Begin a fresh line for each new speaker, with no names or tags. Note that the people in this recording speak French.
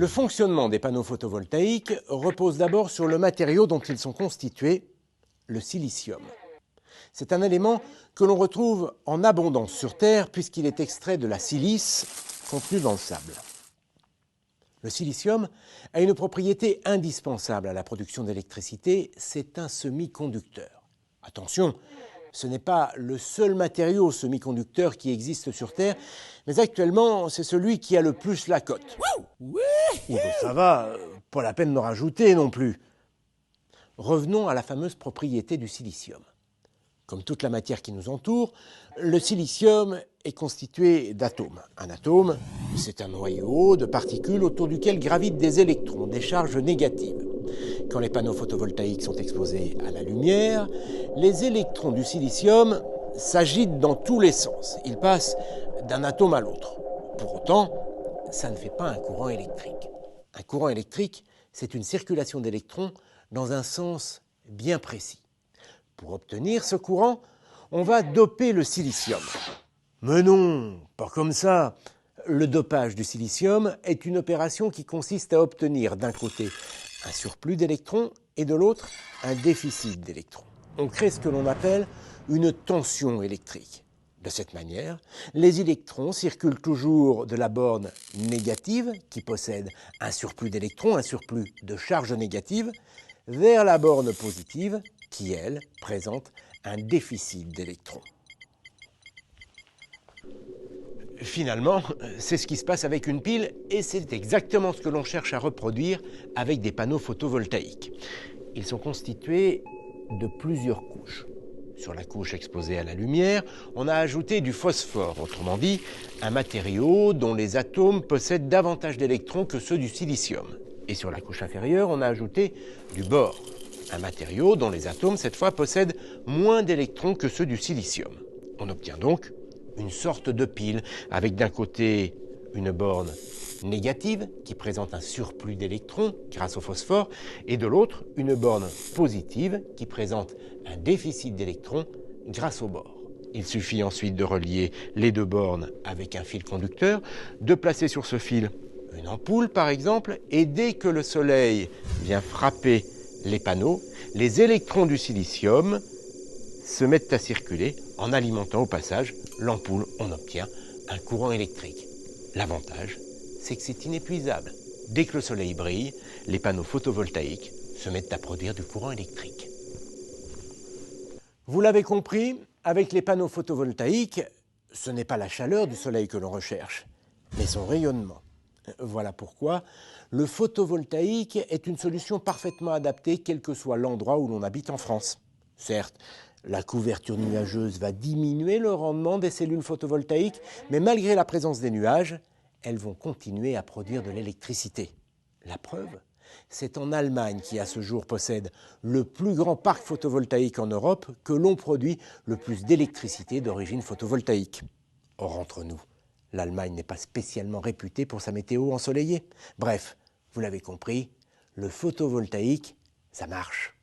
Le fonctionnement des panneaux photovoltaïques repose d'abord sur le matériau dont ils sont constitués, le silicium. C'est un élément que l'on retrouve en abondance sur Terre puisqu'il est extrait de la silice contenue dans le sable. Le silicium a une propriété indispensable à la production d'électricité, c'est un semi-conducteur. Attention, ce n'est pas le seul matériau semi-conducteur qui existe sur Terre, mais actuellement, c'est celui qui a le plus la cote. Ça va, pas la peine de rajouter non plus. Revenons à la fameuse propriété du silicium. Comme toute la matière qui nous entoure, le silicium est constitué d'atomes. Un atome, c'est un noyau de particules autour duquel gravitent des électrons, des charges négatives. Quand les panneaux photovoltaïques sont exposés à la lumière, les électrons du silicium s'agitent dans tous les sens. Ils passent d'un atome à l'autre. Pour autant, ça ne fait pas un courant électrique. Un courant électrique, c'est une circulation d'électrons dans un sens bien précis. Pour obtenir ce courant, on va doper le silicium. Mais non, pas comme ça. Le dopage du silicium est une opération qui consiste à obtenir d'un côté un surplus d'électrons et de l'autre un déficit d'électrons. On crée ce que l'on appelle une tension électrique. De cette manière, les électrons circulent toujours de la borne négative, qui possède un surplus d'électrons, un surplus de charge négative, vers la borne positive, qui, elle, présente un déficit d'électrons. Finalement, c'est ce qui se passe avec une pile et c'est exactement ce que l'on cherche à reproduire avec des panneaux photovoltaïques. Ils sont constitués de plusieurs couches. Sur la couche exposée à la lumière, on a ajouté du phosphore, autrement dit, un matériau dont les atomes possèdent davantage d'électrons que ceux du silicium. Et sur la couche inférieure, on a ajouté du bore, un matériau dont les atomes, cette fois, possèdent moins d'électrons que ceux du silicium. On obtient donc une sorte de pile, avec d'un côté une borne négative qui présente un surplus d'électrons grâce au phosphore, et de l'autre une borne positive qui présente un déficit d'électrons grâce au bore. Il suffit ensuite de relier les deux bornes avec un fil conducteur, de placer sur ce fil une ampoule par exemple, et dès que le soleil vient frapper les panneaux, les électrons du silicium se mettent à circuler en alimentant au passage l'ampoule. On obtient un courant électrique. L'avantage, c'est que c'est inépuisable. Dès que le soleil brille, les panneaux photovoltaïques se mettent à produire du courant électrique. Vous l'avez compris, avec les panneaux photovoltaïques, ce n'est pas la chaleur du soleil que l'on recherche, mais son rayonnement. Voilà pourquoi le photovoltaïque est une solution parfaitement adaptée quel que soit l'endroit où l'on habite en France. Certes, la couverture nuageuse va diminuer le rendement des cellules photovoltaïques, mais malgré la présence des nuages, elles vont continuer à produire de l'électricité. La preuve, c'est en Allemagne qui à ce jour possède le plus grand parc photovoltaïque en Europe que l'on produit le plus d'électricité d'origine photovoltaïque. Or, entre nous, l'Allemagne n'est pas spécialement réputée pour sa météo ensoleillée. Bref, vous l'avez compris, le photovoltaïque, ça marche.